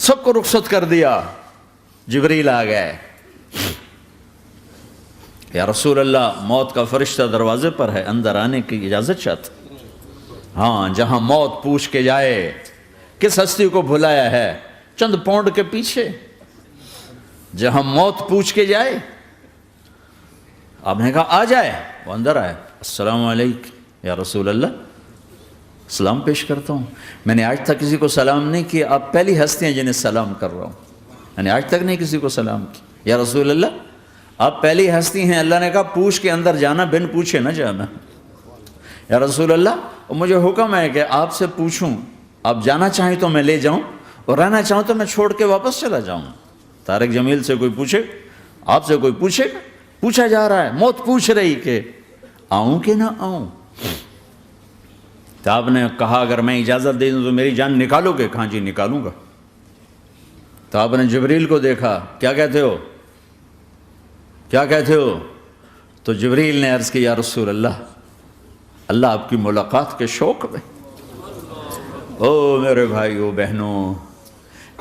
سب کو رخصت کر دیا. جبریل آ گئے. یا رسول اللہ موت کا فرشتہ دروازے پر ہے, اندر آنے کی اجازت چاہتا. ہاں, جہاں موت پوچھ کے جائے کس ہستی کو بھلایا ہے, چند پونڈ کے پیچھے. جہاں موت پوچھ کے جائے, آپ نے کہا آ جائے, وہ اندر آئے. السلام علیکم یا رسول اللہ, سلام پیش کرتا ہوں. میں نے آج تک کسی کو سلام نہیں کیا, آپ پہلی ہستی ہیں جنہیں سلام کر رہا ہوں. میں نے آج تک نہیں کسی کو سلام کیا. یا رسول اللہ آپ پہلی ہستی ہیں, اللہ نے کہا پوچھ کے اندر جانا, بن پوچھے نہ جانا. یا رسول اللہ مجھے حکم ہے کہ آپ سے پوچھوں, آپ جانا چاہیں تو میں لے جاؤں, اور رہنا چاہوں تو میں چھوڑ کے واپس چلا جاؤں. طارق جمیل سے کوئی پوچھے, آپ سے کوئی پوچھے, پوچھا جا رہا ہے, موت پوچھ رہی کہ آؤں کہ نہ آؤں. تو آپ نے کہا اگر میں اجازت دے دوں تو میری جان نکالو گے؟ کہاں جی نکالوں گا. تو آپ نے جبریل کو دیکھا, کیا کہتے ہو, کیا کہتے ہو؟ تو جبریل نے عرض کی یا رسول اللہ, اللہ آپ کی ملاقات کے شوق میں. او میرے بھائیو بہنوں,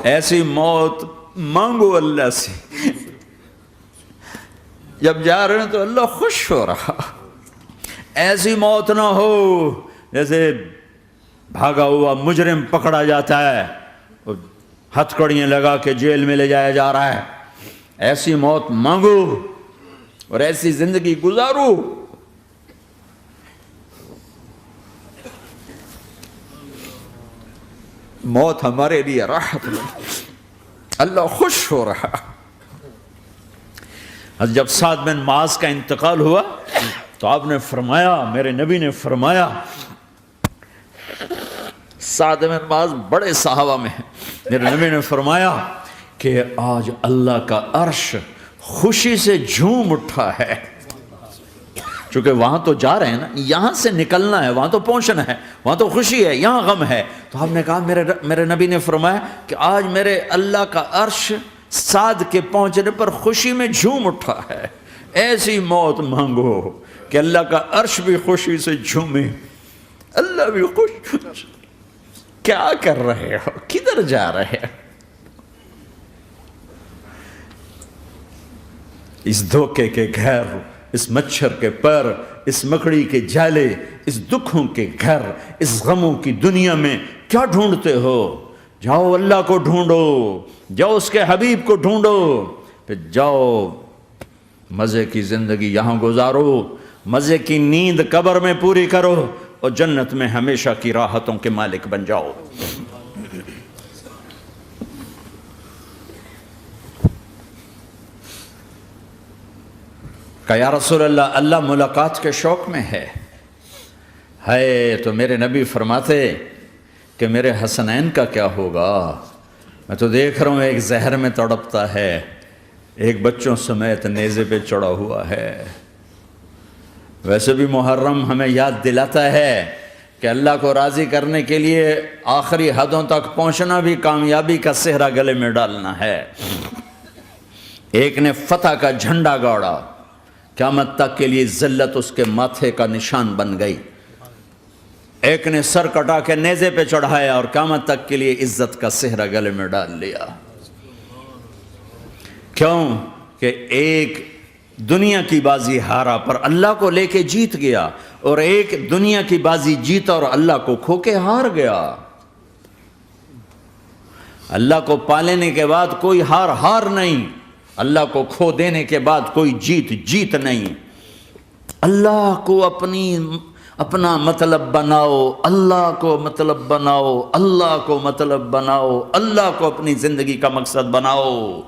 ایسی موت مانگو اللہ سے. جب جا رہے ہیں تو اللہ خوش ہو رہا. ایسی موت نہ ہو جیسے بھاگا ہوا مجرم پکڑا جاتا ہے اور ہتھکڑیاں لگا کے جیل میں لے جایا جا رہا ہے. ایسی موت مانگو اور ایسی زندگی گزارو. موت ہمارے لیے راحت نہیں, اللہ خوش ہو رہا. جب سعد بن معاذ کا انتقال ہوا تو آپ نے فرمایا, میرے نبی نے فرمایا, سعد بن معاذ بڑے صحابہ میں ہیں, میرے نبی نے فرمایا کہ آج اللہ کا عرش خوشی سے جھوم اٹھا ہے. چونکہ وہاں تو جا رہے ہیں نا, یہاں سے نکلنا ہے, وہاں تو پہنچنا ہے, وہاں تو خوشی ہے, یہاں غم ہے. تو آپ نے کہا, میرے نبی نے فرمایا کہ آج میرے اللہ کا عرش سعد کے پہنچنے پر خوشی میں جھوم اٹھا ہے. ایسی موت مانگو کہ اللہ کا عرش بھی خوشی سے جھومے, اللہ بھی خوش. کیا کر رہے ہو, کدھر جا رہے ہو؟ اس دھوکے کے گھر, اس مچھر کے پر, اس مکڑی کے جالے, اس دکھوں کے گھر, اس غموں کی دنیا میں کیا ڈھونڈتے ہو؟ جاؤ اللہ کو ڈھونڈو, جاؤ اس کے حبیب کو ڈھونڈو, پھر جاؤ مزے کی زندگی یہاں گزارو, مزے کی نیند قبر میں پوری کرو, اور جنت میں ہمیشہ کی راحتوں کے مالک بن جاؤ. کہ یا رسول اللہ, اللہ ملاقات کے شوق میں ہے. تو میرے نبی فرماتے کہ میرے حسنین کا کیا ہوگا؟ میں تو دیکھ رہا ہوں ایک زہر میں تڑپتا ہے, ایک بچوں سمیت نیزے پہ چڑھا ہوا ہے. ویسے بھی محرم ہمیں یاد دلاتا ہے کہ اللہ کو راضی کرنے کے لیے آخری حدوں تک پہنچنا بھی کامیابی کا صحرا گلے میں ڈالنا ہے. ایک نے فتح کا جھنڈا گاڑا, قیامت تک کے لیے ذلت اس کے ماتھے کا نشان بن گئی. ایک نے سر کٹا کے نیزے پہ چڑھایا اور قیامت تک کے لیے عزت کا صحرا گلے میں ڈال لیا. کیوں کہ ایک دنیا کی بازی ہارا پر اللہ کو لے کے جیت گیا, اور ایک دنیا کی بازی جیتا اور اللہ کو کھو کے ہار گیا. اللہ کو پالینے کے بعد کوئی ہار نہیں, اللہ کو کھو دینے کے بعد کوئی جیت نہیں. اللہ کو اپنا مطلب بناؤ, اللہ کو مطلب بناؤ, اللہ کو مطلب بناؤ, اللہ کو اپنی زندگی کا مقصد بناؤ.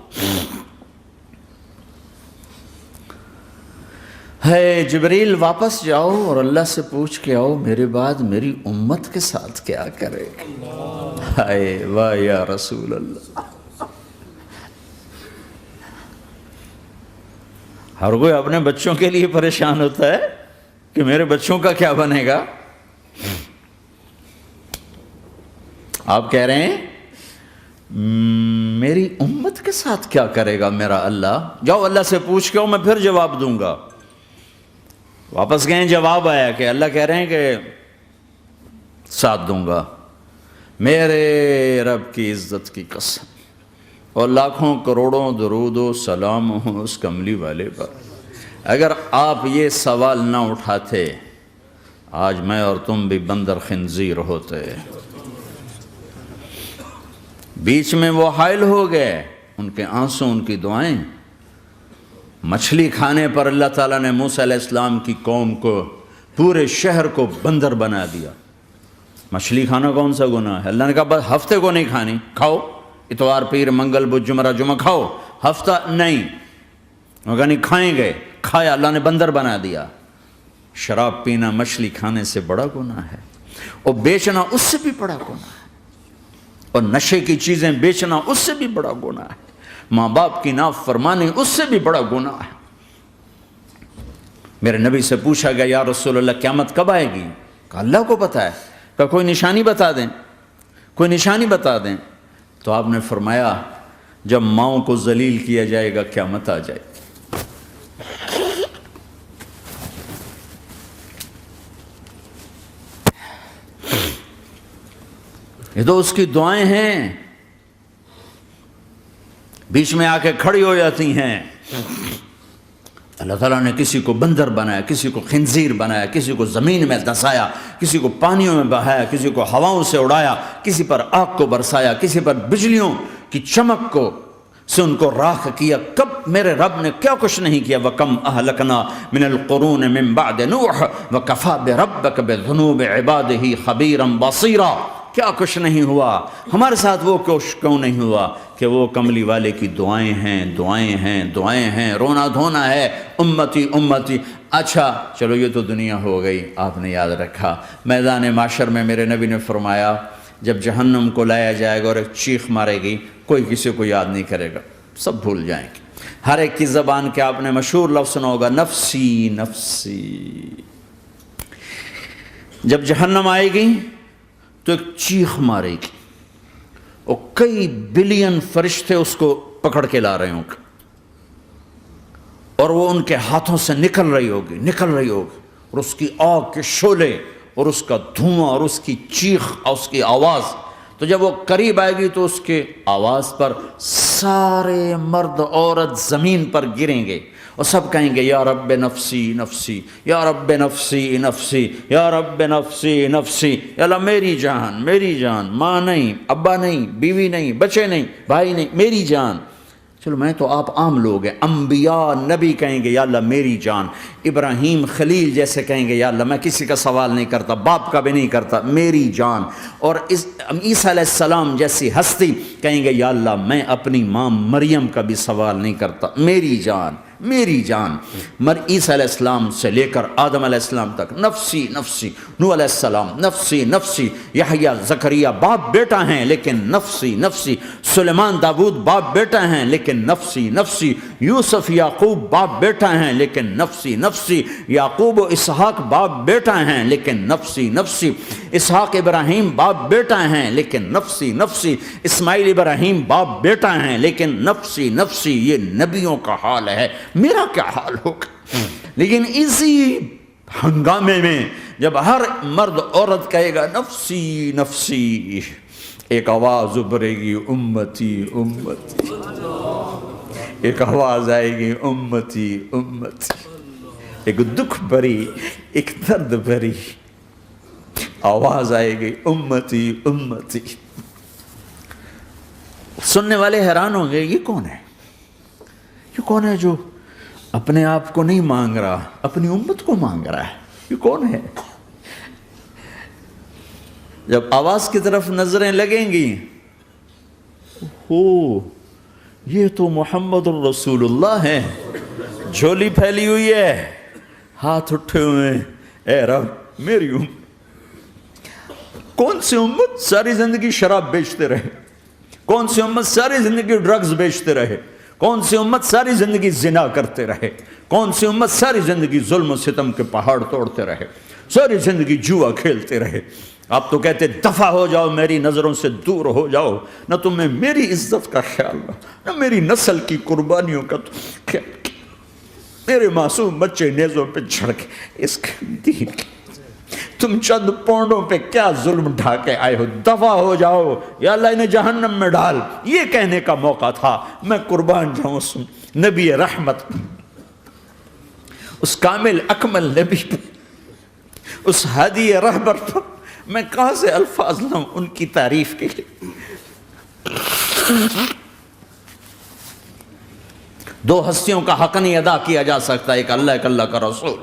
جبریل واپس جاؤ اور اللہ سے پوچھ کے آؤ میرے بعد میری امت کے ساتھ کیا کرے. واہ یا رسول اللہ. ہر کوئی اپنے بچوں کے لیے پریشان ہوتا ہے کہ میرے بچوں کا کیا بنے گا. آپ کہہ رہے ہیں میری امت کے ساتھ کیا کرے گا میرا اللہ. جاؤ اللہ سے پوچھ کے آؤ, میں پھر جواب دوں گا. واپس گئے, جواب آیا کہ اللہ کہہ رہے ہیں کہ ساتھ دوں گا. میرے رب کی عزت کی قسم, اور لاکھوں کروڑوں درود و سلام ہوں اس کملی والے پر۔ اگر آپ یہ سوال نہ اٹھاتے آج میں اور تم بھی بندر خنزیر ہوتے۔ بیچ میں وہ حائل ہو گئے، ان کے آنسو، ان کی دعائیں۔ مچھلی کھانے پر اللہ تعالیٰ نے موسیٰ علیہ السلام کی قوم کو، پورے شہر کو بندر بنا دیا۔ مچھلی کھانا کون سا گناہ ہے؟ اللہ نے کہا بس ہفتے کو نہیں کھانی، کھاؤ، اتوار پیر منگل بدھ جمعہ جمعہ کھاؤ، ہفتہ نہیں۔ وہ کہا نہیں، کھائیں گے، کھایا، اللہ نے بندر بنا دیا۔ شراب پینا مچھلی کھانے سے بڑا گناہ ہے، اور بیچنا اس سے بھی بڑا گناہ ہے، اور نشے کی چیزیں بیچنا اس سے بھی بڑا گناہ ہے، ماں باپ کی نافرمانی اس سے بھی بڑا گناہ ہے۔ میرے نبی سے پوچھا گیا یا رسول اللہ قیامت کب آئے گی؟ کہا اللہ کو پتہ ہے۔ کہا کوئی نشانی بتا دیں، کوئی نشانی بتا دیں۔ تو آپ نے فرمایا جب ماؤں کو ذلیل کیا جائے گا قیامت آ جائے گی۔ یہ تو اس کی دعائیں ہیں، بیچ میں آ کے کھڑی ہو جاتی ہیں۔ اللہ تعالیٰ نے کسی کو بندر بنایا، کسی کو خنزیر بنایا، کسی کو زمین میں دسایا، کسی کو پانیوں میں بہایا، کسی کو ہواؤں سے اڑایا، کسی پر آگ کو برسایا، کسی پر بجلیوں کی چمک کو سے ان کو راکھ کیا۔ کب میرے رب نے کیا کچھ نہیں کیا۔ وَكَمْ أَهْلَكْنَا مِنَ الْقُرُونِ مِنْ بَعْدِ نُوحٍ وَكَفَى بِرَبِّكَ بِذُنُوبِ عِبَادِهِ خَبِيرًا بَصِيرًا۔ کیا کچھ نہیں ہوا ہمارے ساتھ، وہ کیوں نہیں ہوا کہ وہ کملی والے کی دعائیں ہیں، دعائیں ہیں، دعائیں ہیں، رونا دھونا ہے، امتی امتی۔ اچھا چلو یہ تو دنیا ہو گئی، آپ نے یاد رکھا میدان معاشر میں میرے نبی نے فرمایا جب جہنم کو لایا جائے گا اور ایک چیخ مارے گی، کوئی کسی کو یاد نہیں کرے گا، سب بھول جائیں گے۔ ہر ایک کی زبان کے آپ نے مشہور لفظ سنا ہوگا نفسی نفسی۔ جب جہنم آئے گی تو ایک چیخ مارے گی، اور کئی بلین فرشتے اس کو پکڑ کے لا رہے ہوں گے، اور وہ ان کے ہاتھوں سے نکل رہی ہوگی، اور اس کی آگ کے شعلے اور اس کا دھواں اور اس کی چیخ اور اس کی آواز۔ تو جب وہ قریب آئے گی تو اس کے آواز پر سارے مرد عورت زمین پر گریں گے، اور سب کہیں گے یا رب نفسی نفسی، یا رب نفسی نفسی، یا رب نفسی نفسی۔ یا اللہ میری جان، میری جان، ماں نہیں، ابا نہیں، بیوی نہیں، بچے نہیں، بھائی نہیں، میری جان۔ چلو میں تو آپ عام لوگ ہیں، انبیاء نبی کہیں گے یا اللہ میری جان، ابراہیم خلیل جیسے کہیں گے یا اللہ میں کسی کا سوال نہیں کرتا، باپ کا بھی نہیں کرتا، میری جان۔ اور عیسیٰ علیہ السلام جیسی ہستی کہیں گے یا اللہ میں اپنی ماں مریم کا بھی سوال نہیں کرتا، میری جان، میری جان۔ عیسیٰ علیہ السلام سے لے کر آدم علیہ السلام تک نفسی نفسی، نوح علیہ السلام نفسی نفسی، یحییٰ زکریا باپ بیٹا ہیں لیکن نفسی نفسی، سلیمان داود باپ بیٹا ہیں لیکن نفسی نفسی، یوسف یعقوب باپ بیٹا ہیں لیکن نفسی نفسی، یعقوب و اسحاق باپ بیٹا ہیں لیکن نفسی نفسی، اسحاق ابراہیم باپ بیٹا ہیں لیکن نفسی نفسی، اسماعیل ابراہیم باپ بیٹا ہیں لیکن نفسی نفسی۔ یہ نبیوں کا حال ہے، میرا کیا حال ہوگا؟ لیکن اسی ہنگامے میں جب ہر مرد عورت کہے گا نفسی نفسی، ایک آواز ابھرے گی امتی امتی، ایک آواز آئے گی امتی امتی، ایک دکھ بھری، ایک درد بھری آواز آئے گی امتی امتی۔ سننے والے حیران ہوں گے یہ کون ہے، یہ کون ہے جو اپنے آپ کو نہیں مانگ رہا، اپنی امت کو مانگ رہا ہے، یہ کون ہے؟ جب آواز کی طرف نظریں لگیں گی، یہ تو محمد الرسول اللہ ہے، جھولی پھیلی ہوئی ہے، ہاتھ اٹھے ہوئے ہیں، اے رب میری امت۔ کون سی امت ساری زندگی شراب بیچتے رہے، کون سی امت ساری زندگی ڈرگز بیچتے رہے، کون سی امت ساری زندگی زنا کرتے رہے، کون سی امت ساری زندگی ظلم و ستم کے پہاڑ توڑتے رہے، ساری زندگی جوا کھیلتے رہے۔ آپ تو کہتے دفع ہو جاؤ، میری نظروں سے دور ہو جاؤ، نہ تمہیں میری عزت کا خیال نہ میری نسل کی قربانیوں کا خیال، میرے معصوم بچے نیزوں پہ چڑھ کے اس دین تم چند پونڈوں پہ کیا ظلم ڈھا کے آئے ہو، دفع ہو جاؤ یا اللہ انہیں جہنم میں ڈال، یہ کہنے کا موقع تھا۔ میں قربان جاؤں اس نبی رحمت، اس کامل اکمل نبی پر، اس ہادی رہبر پر میں کہاں سے الفاظ لاؤں ان کی تعریف کے لیے۔ دو ہستیوں کا حق نہیں ادا کیا جا سکتا، ایک اللہ، ایک اللہ کا رسول۔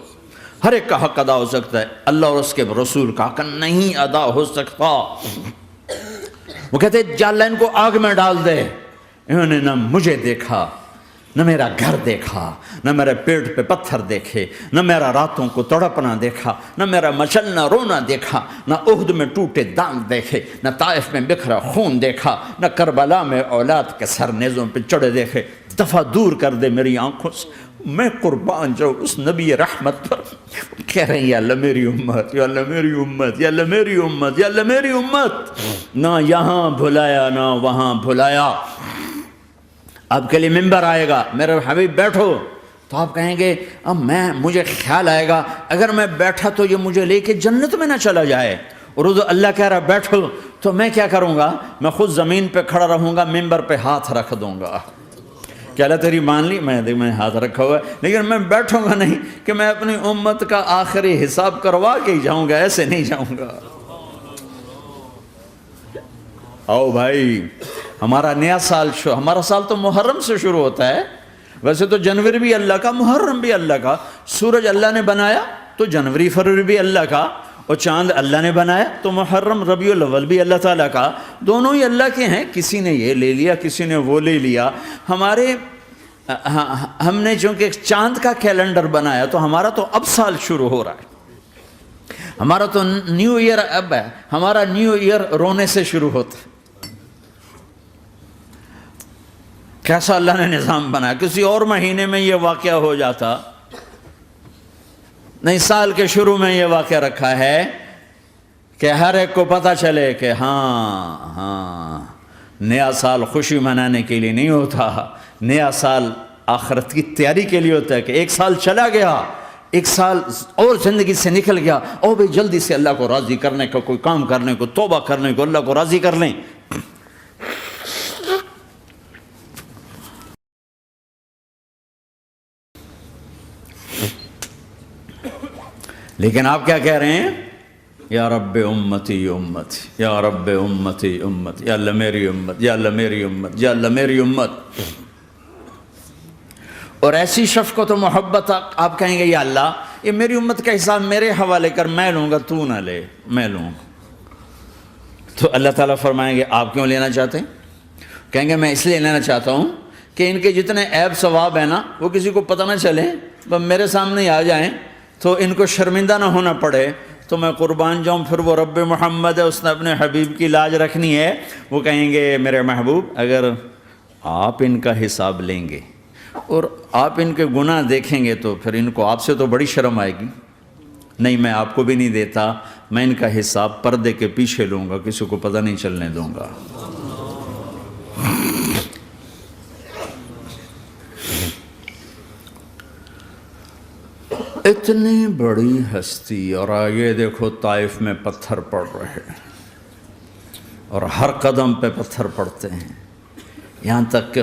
ہر ایک کا حق ادا ہو سکتا ہے، اللہ اور اس کے رسول کا حق نہیں ادا ہو سکتا۔ وہ کہتے ہیں یا اللہ ان کو آگ میں ڈال دے۔ انہوں نے نہ مجھے دیکھا، نہ میرا گھر دیکھا، نہ میرے پیٹ پہ پتھر دیکھے، نہ میرا راتوں کو تڑپنا دیکھا، نہ میرا مچلنا رونا دیکھا، نہ احد میں ٹوٹے دانت دیکھے، نہ طائف میں بکھرا خون دیکھا، نہ کربلا میں اولاد کے سر نیزوں پہ چڑھے دیکھے۔ دفعہ دور کر دے میری آنکھوں سے، میں قربان جاؤں اس نبی رحمت پر۔ کہہ رہے ہیں یا اللہ میری امت، یا اللہ میری امت، یا اللہ میری امت، یا اللہ میری امت۔ نہ یہاں بھلایا نہ وہاں بھلایا۔ آپ کے لیے ممبر آئے گا، میرے حبیب بیٹھو، تو آپ کہیں گے اب مجھے خیال آئے گا اگر میں بیٹھا تو یہ مجھے لے کے جنت میں نہ چلا جائے، اور اللہ کہہ رہا بیٹھو تو میں کیا کروں گا؟ میں خود زمین پہ کھڑا رہوں گا، ممبر پہ ہاتھ رکھ دوں گا کہ اللہ تیری مان لی، میں ہاتھ رکھا ہوا ہے، لیکن میں بیٹھوں گا نہیں کہ میں اپنی امت کا آخری حساب کروا کے ہی جاؤں گا، ایسے نہیں جاؤں گا۔ آؤ بھائی، ہمارا نیا سال ہمارا سال تو محرم سے شروع ہوتا ہے، ویسے تو جنوری بھی اللہ کا، محرم بھی اللہ کا، سورج اللہ نے بنایا تو جنوری فروری بھی اللہ کا، اور چاند اللہ نے بنایا تو محرم ربیع الاول بھی اللہ تعالیٰ کا، دونوں ہی اللہ کے ہیں۔ کسی نے یہ لے لیا، کسی نے وہ لے لیا۔ ہم نے چونکہ چاند کا کیلنڈر بنایا تو ہمارا تو اب سال شروع ہو رہا ہے، ہمارا تو نیو ایئر اب ہے، ہمارا نیو ایئر رونے سے شروع ہوتا ہے۔ کیسا اللہ نے نظام بنایا، کسی اور مہینے میں یہ واقعہ ہو جاتا، نہیں سال کے شروع میں یہ واقعہ رکھا ہے کہ ہر ایک کو پتہ چلے کہ ہاں نیا سال خوشی منانے کے لیے نہیں ہوتا، نیا سال آخرت کی تیاری کے لیے ہوتا ہے کہ ایک سال چلا گیا، ایک سال اور زندگی سے نکل گیا، اور بھائی جلدی سے اللہ کو راضی کرنے کا کوئی کام کرنے کو، توبہ کرنے کو، اللہ کو راضی کر لیں۔ لیکن آپ کیا کہہ رہے ہیں؟ یا رب امتی امتی، یا رب امتی امتی، یا اللہ میری امت، یا اللہ میری امت، یا اللہ میری امت۔ اور ایسی شفقت و محبت آپ کہیں گے یا اللہ یہ میری امت کا حساب میرے حوالے کر، میں لوں گا، تو نہ لے، میں لوں گا۔ تو اللہ تعالیٰ فرمائیں گے آپ کیوں لینا چاہتے ہیں؟ کہیں گے میں اس لیے لینا چاہتا ہوں کہ ان کے جتنے عیب ثواب ہیں نا وہ کسی کو پتہ نہ چلے، بس میرے سامنے ہی آ جائیں تو ان کو شرمندہ نہ ہونا پڑے، تو میں قربان جاؤں۔ پھر وہ رب محمد ہے، اس نے اپنے حبیب کی لاج رکھنی ہے، وہ کہیں گے میرے محبوب اگر آپ ان کا حساب لیں گے اور آپ ان کے گناہ دیکھیں گے تو پھر ان کو آپ سے تو بڑی شرم آئے گی، نہیں میں آپ کو بھی نہیں دیتا، میں ان کا حساب پردے کے پیچھے لوں گا، کسی کو پتہ نہیں چلنے دوں گا۔ اتنی بڑی ہستی، اور آگے دیکھو طائف میں پتھر پڑ رہے ہیں، اور ہر قدم پہ پتھر پڑتے ہیں، یہاں تک کہ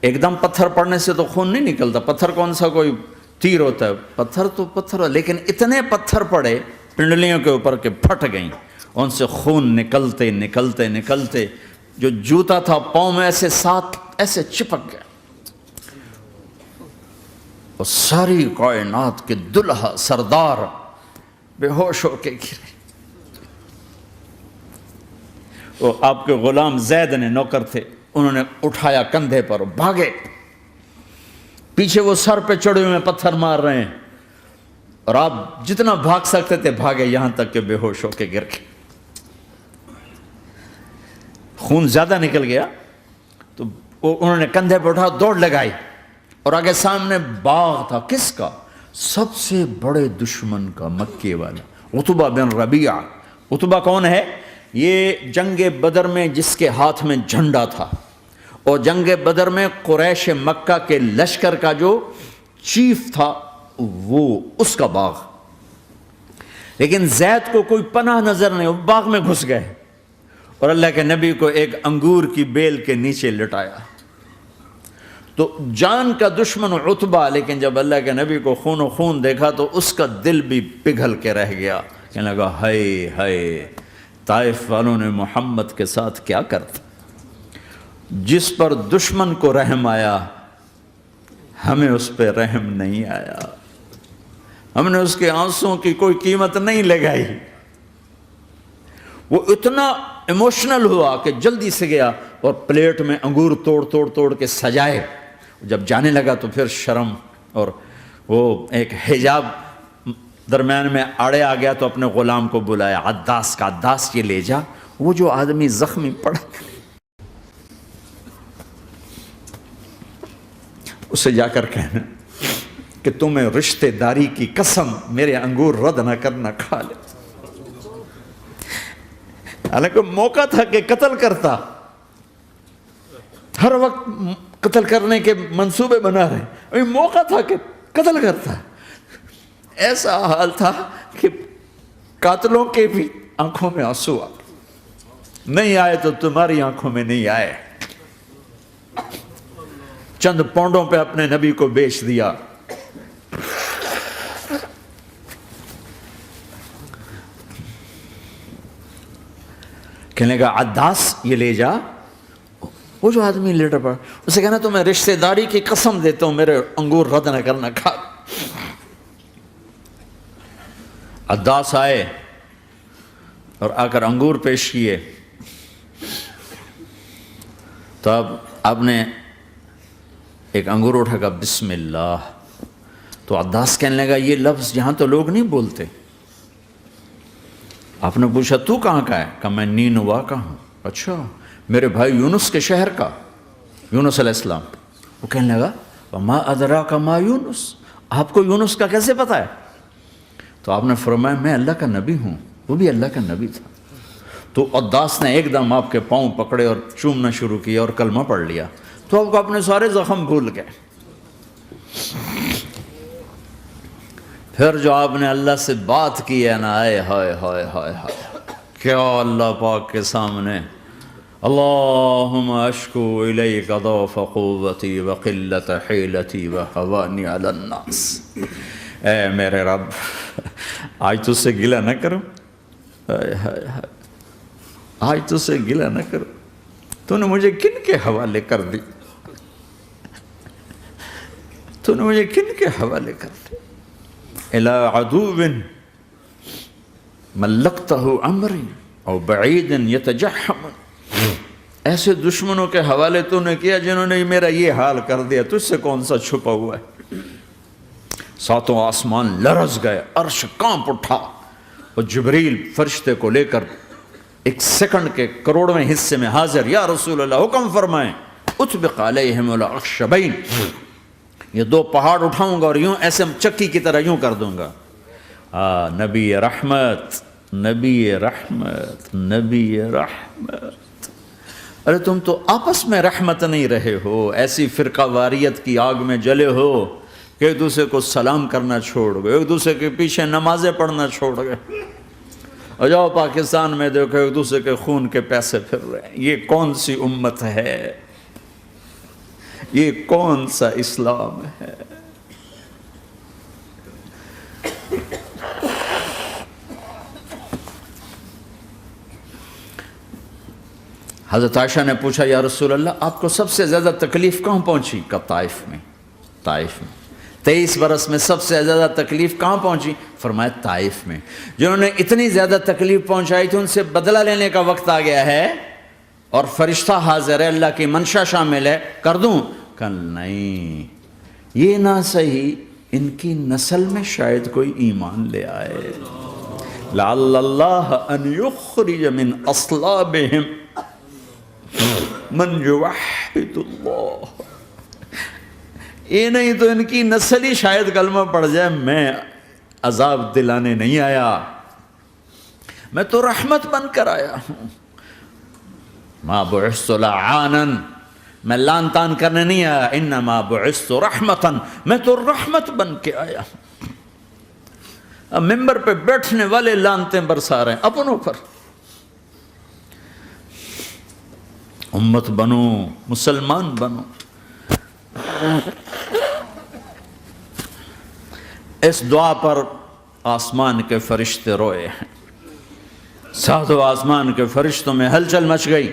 ایک دم پتھر پڑنے سے تو خون نہیں نکلتا، پتھر کون سا کوئی تیر ہوتا ہے، پتھر تو پتھر، لیکن اتنے پتھر پڑے پنڈلیوں کے اوپر کہ پھٹ گئیں، ان سے خون نکلتے نکلتے نکلتے جو جوتا تھا پاؤں میں ایسے ساتھ ایسے چپک گیا، اور ساری کائنات کے دلہا سردار بے ہوش ہو کے گرے۔ وہ آپ کے غلام زید نے نوکر تھے، انہوں نے اٹھایا کندھے پر، بھاگے، پیچھے وہ سر پہ چڑھے ہوئے پتھر مار رہے ہیں، اور آپ جتنا بھاگ سکتے تھے بھاگے، یہاں تک کہ بے ہوش ہو کے گر گئے۔ خون زیادہ نکل گیا تو انہوں نے کندھے پہ اٹھا دوڑ لگائی، اور آگے سامنے باغ تھا، کس کا؟ سب سے بڑے دشمن کا، مکے والا عتبہ بن ربیعہ۔ عتبہ کون ہے؟ یہ جنگ بدر میں جس کے ہاتھ میں جھنڈا تھا، اور جنگ بدر میں قریش مکہ کے لشکر کا جو چیف تھا وہ، اس کا باغ۔ لیکن زید کو کوئی پناہ نظر نہیں، وہ باغ میں گھس گئے اور اللہ کے نبی کو ایک انگور کی بیل کے نیچے لٹایا۔ تو جان کا دشمن عتبہ، لیکن جب اللہ کے نبی کو خون و خون دیکھا تو اس کا دل بھی پگھل کے رہ گیا، کہنے لگا ہائے ہائے، طائف والوں نے محمد کے ساتھ کیا کرتا۔ جس پر دشمن کو رحم آیا ہمیں اس پہ رحم نہیں آیا، ہم نے اس کے آنسوں کی کوئی قیمت نہیں لگائی۔ وہ اتنا ایموشنل ہوا کہ جلدی سے گیا اور پلیٹ میں انگور توڑ کے سجائے۔ جب جانے لگا تو پھر شرم اور وہ ایک حجاب درمیان میں آڑے آ گیا، تو اپنے غلام کو بلایا، عداس کا، عداس یہ لے جا وہ جو آدمی زخمی پڑا اسے جا کر کہنا کہ تمہیں رشتے داری کی قسم میرے انگور رد نہ کرنا، کھا لے۔ حالانکہ موقع تھا کہ قتل کرتا، ہر وقت قتل کرنے کے منصوبے بنا رہے، ابھی موقع تھا کہ قتل کرتا۔ ایسا حال تھا کہ قاتلوں کے بھی آنکھوں میں آنسو آ نہیں آئے تو تمہاری آنکھوں میں نہیں آئے۔ چند پونڈوں پہ اپنے نبی کو بیچ دیا۔ کہنے کا عداس یہ لے جا، وہ جو آدمی لیٹر پڑا، اسے کہنا تو میں رشتہ داری کی قسم دیتا ہوں میرے انگور رد نہ کرنا، کھا۔ عداس آئے اور آ کر انگور پیش کیے، تو اب آپ نے ایک انگور اٹھا کر بسم اللہ، تو عداس کہنے لگا یہ لفظ یہاں تو لوگ نہیں بولتے۔ آپ نے پوچھا تو کہاں کا ہے؟ کہا میں نینوا کا ہوں۔ اچھا، میرے بھائی یونس کے شہر کا، یونس علیہ السلام۔ وہ کہنے لگا وما ادراک ما یونس، آپ کو یونس کا کیسے پتہ ہے؟ تو آپ نے فرمایا میں اللہ کا نبی ہوں، وہ بھی اللہ کا نبی تھا۔ تو عداس نے ایک دم آپ کے پاؤں پکڑے اور چومنا شروع کیا اور کلمہ پڑھ لیا، تو آپ کو اپنے سارے زخم بھول گئے۔ پھر جو آپ نے اللہ سے بات کی ہے نا، آئے ہائے ہائے ہائے ہائے، کیا اللہ پاک کے سامنے اللہم اشکو الیک ضعف قوتی وقلت حیلتی وہوانی علی الناس، اے میرے رب آج تجھ سے گلہ نہ کروں، آج تجھ سے گلہ نہ کروں، تو نے مجھے کن کے حوالے کر دی، تو نے مجھے کن کے حوالے کر دی، الی عدو ملکتہ امری او بعید یتجحم، ایسے دشمنوں کے حوالے تو نے کیا جنہوں نے میرا یہ حال کر دیا، تجھ سے کون سا چھپا ہوا ہے۔ ساتوں آسمان لرز گئے، عرش کانپ اٹھا، اور جبریل فرشتے کو لے کر ایک سیکنڈ کے کروڑویں حصے میں حاضر، یا رسول اللہ حکم فرمائیں اطبق علیہم الاخشبین، یہ دو پہاڑ اٹھاؤں گا اور یوں ایسے چکی کی طرح یوں کر دوں گا۔ نبی رحمت، نبی رحمت، نبی رحمت۔ ارے تم تو آپس میں رحمت نہیں رہے ہو، ایسی فرقہ واریت کی آگ میں جلے ہو کہ ایک دوسرے کو سلام کرنا چھوڑ گئے، ایک دوسرے کے پیچھے نمازیں پڑھنا چھوڑ گئے، اور جاؤ پاکستان میں دیکھو ایک دوسرے کے خون کے پیسے پھر رہے ہیں۔ یہ کون سی امت ہے؟ یہ کون سا اسلام ہے؟ حضرت عائشہ نے پوچھا یا رسول اللہ آپ کو سب سے زیادہ تکلیف کہاں پہنچی؟ کہا طائف میں، طائف میں۔ 23 برس میں سب سے زیادہ تکلیف کہاں پہنچی؟ فرمایا طائف میں۔ جنہوں نے اتنی زیادہ تکلیف پہنچائی تھی ان سے بدلہ لینے کا وقت آ گیا ہے، اور فرشتہ حاضر ہے، اللہ کی منشا شامل ہے، کر دوں؟ کہ نہیں، یہ نہ صحیح، ان کی نسل میں شاید کوئی ایمان لے آئے، لعل اللہ ان یخرج من اصلابہم من یوحد اللہ، یہ نہیں تو ان کی نسل ہی شاید کلمہ پڑ جائے۔ میں عذاب دلانے نہیں آیا، میں تو رحمت بن کر آیا ہوں۔ ما بعثت لعانا، میں لان تان کرنے نہیں آیا، انما بعثت رحمتا، میں تو رحمت بن کے آیا ہوں۔ اب ممبر پہ بیٹھنے والے لانتیں برسا رہے ہیں اپنوں پر۔ امت بنو، مسلمان بنو۔ اس دعا پر آسمان کے فرشتے روئے ہیں، ساتوں آسمان کے فرشتوں میں ہلچل مچ گئی۔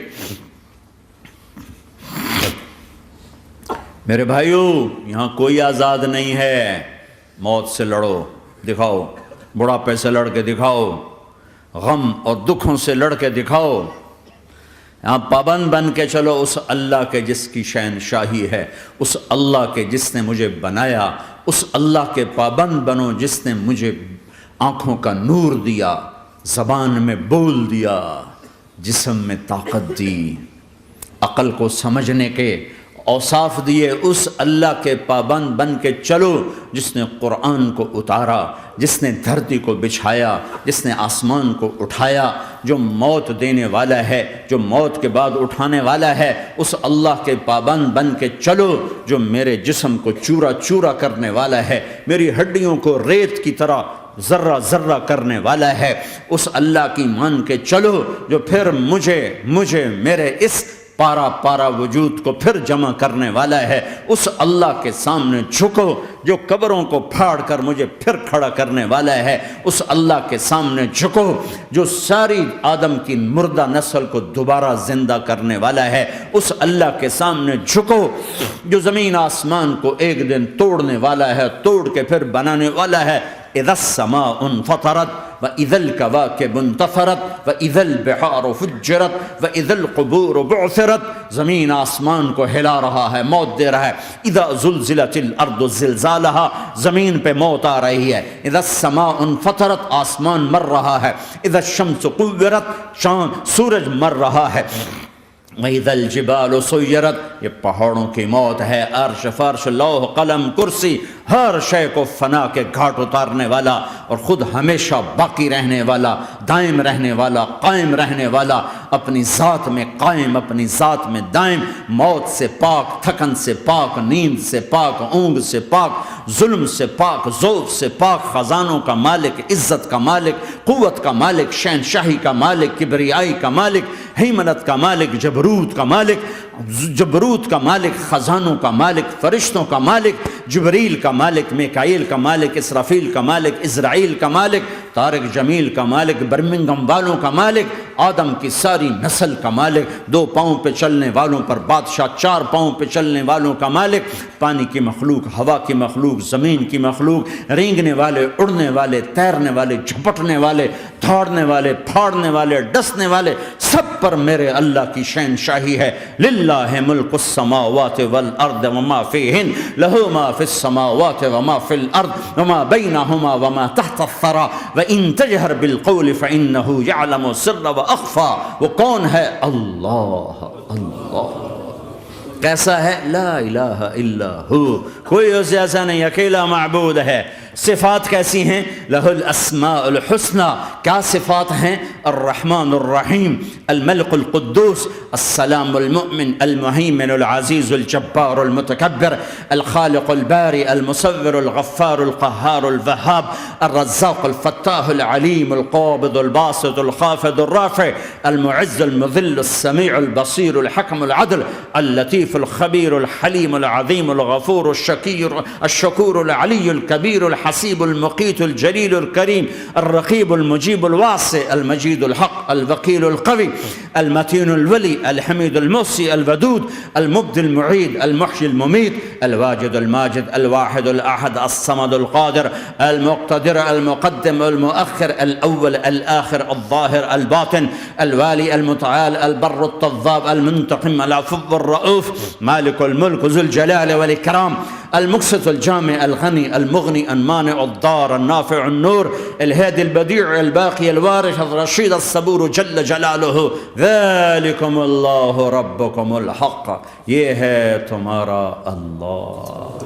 میرے بھائیو، یہاں کوئی آزاد نہیں ہے۔ موت سے لڑو، دکھاؤ، بڑھاپے سے لڑ کے دکھاؤ، غم اور دکھوں سے لڑ کے دکھاؤ۔ یہاں پابند بن کے چلو اس اللہ کے جس کی شہنشاہی ہے، اس اللہ کے جس نے مجھے بنایا، اس اللہ کے پابند بنو جس نے مجھے آنکھوں کا نور دیا، زبان میں بول دیا، جسم میں طاقت دی، عقل کو سمجھنے کے اوصاف دیے۔ اس اللہ کے پابند بن کے چلو جس نے قرآن کو اتارا، جس نے دھرتی کو بچھایا، جس نے آسمان کو اٹھایا، جو موت دینے والا ہے، جو موت کے بعد اٹھانے والا ہے۔ اس اللہ کے پابند بن کے چلو جو میرے جسم کو چورا چورا کرنے والا ہے، میری ہڈیوں کو ریت کی طرح ذرہ ذرہ کرنے والا ہے۔ اس اللہ کی مان کے چلو جو پھر مجھے میرے اس پارا پارا وجود کو پھر جمع کرنے والا ہے۔ اس اللہ کے سامنے جھکو جو قبروں کو پھاڑ کر مجھے پھر کھڑا کرنے والا ہے۔ اس اللہ کے سامنے جھکو جو ساری آدم کی مردہ نسل کو دوبارہ زندہ کرنے والا ہے۔ اس اللہ کے سامنے جھکو جو زمین آسمان کو ایک دن توڑنے والا ہے، توڑ کے پھر بنانے والا ہے۔ اذا السماء انفطرت وإذا الكواكب انتثرت وإذا البحار فجرت وإذا القبور بعثرت۔ زمین آسمان کو ہلا رہا ہے، موت دے رہا ہے۔ اذا زلزلت الارض زلزالها، زمین پہ موت آ رہی ہے۔ اذا السماء انفطرت، آسمان مر رہا ہے۔ اذا الشمس قورت، سورج مر رہا ہے۔ وَإِذَا الْجِبَالُ سُيِّرَتْ، یہ پہاڑوں کی موت ہے۔ عرش، فرش، لوح، قلم، کرسی، ہر شے کو فنا کے گھاٹ اتارنے والا اور خود ہمیشہ باقی رہنے والا، دائم رہنے والا، قائم رہنے والا، اپنی ذات میں قائم، اپنی ذات میں دائم، موت سے پاک، تھکن سے پاک، نیند سے پاک، اونگ سے پاک، ظلم سے پاک، ذوق سے پاک، خزانوں کا مالک، عزت کا مالک، قوت کا مالک، شہنشاہی کا مالک، کبریائی کا مالک، ہیمنت کا مالک، جبروت کا مالک، جبروت کا مالک، خزانوں کا مالک، فرشتوں کا مالک، جبریل کا مالک، میکائیل کا مالک، اسرافیل کا مالک، اسرائیل کا مالک، طارق جمیل کا مالک، برمنگم والوں کا مالک، آدم کی ساری نسل کا مالک، 2 پاؤں پہ چلنے والوں پر بادشاہ، 4 پاؤں پہ چلنے والوں کا مالک، پانی کی مخلوق، ہوا کی مخلوق، زمین کی مخلوق، رینگنے والے، اڑنے والے، تیرنے والے، جھپٹنے والے، دھاڑنے والے، پھاڑنے والے، ڈسنے والے، سب پر میرے اللہ کی شہنشاہی ہے۔ للہ ملک السماوات والارض وما فیہن، لہو ما فی السماوات وما فی الارض وما بینہما وما تحت الثری وان تجہر بالقول فانہ یعلم السر واخفی۔ وہ کون ہے؟ اللہ۔ اللہ کیسا ہے؟ لا الہ الا ہو، کوئی اس جیسا نہیں، اکیلا معبود ہے۔ صفات کیسی ہیں؟ لہ الاسماء الحسنى، کیا صفات ہیں؟ الرحمن الرحیم، الملک القدوس، السلام المؤمن، المہیمن العزیز الجبار المتکبر، الخالق الباری المصور الغفار القہار الوہاب، الرزاق الفتاح العلیم القابض الباسط الخافض الرافع، المعز المذل السمیع البصیر الحکم العدل، اللطیف الخبیر الحلیم العظیم الغفور الشکور العلی الکبیر الحسیب المقیت الجلیل الکریم، الرقیب المجیب الواسع، المجید الحق، الوکیل القوی، المتین الولی، الحمید المحصی، الودود، المبدی المعید، المحیی الممیت، الواجد الماجد، الواحد الاحد، الصمد القادر، المقتدر، المقدم، المؤخر، الاول، الاخر، الظاهر، الباطن، الوالي، المتعال، البر التواب، المنتقم، العفو الرؤوف، مالك الملك، ذو الجلال والإكرام، المقسط الجامع، الغني، المغني، المانع، الضار، النافع، النور، الهادي، البديع، الباقي، الوارث، الرشيد، الصبور جل جلاله، ذلكم اللہ ربکم الحق، یہ ہے تمہارا اللہ۔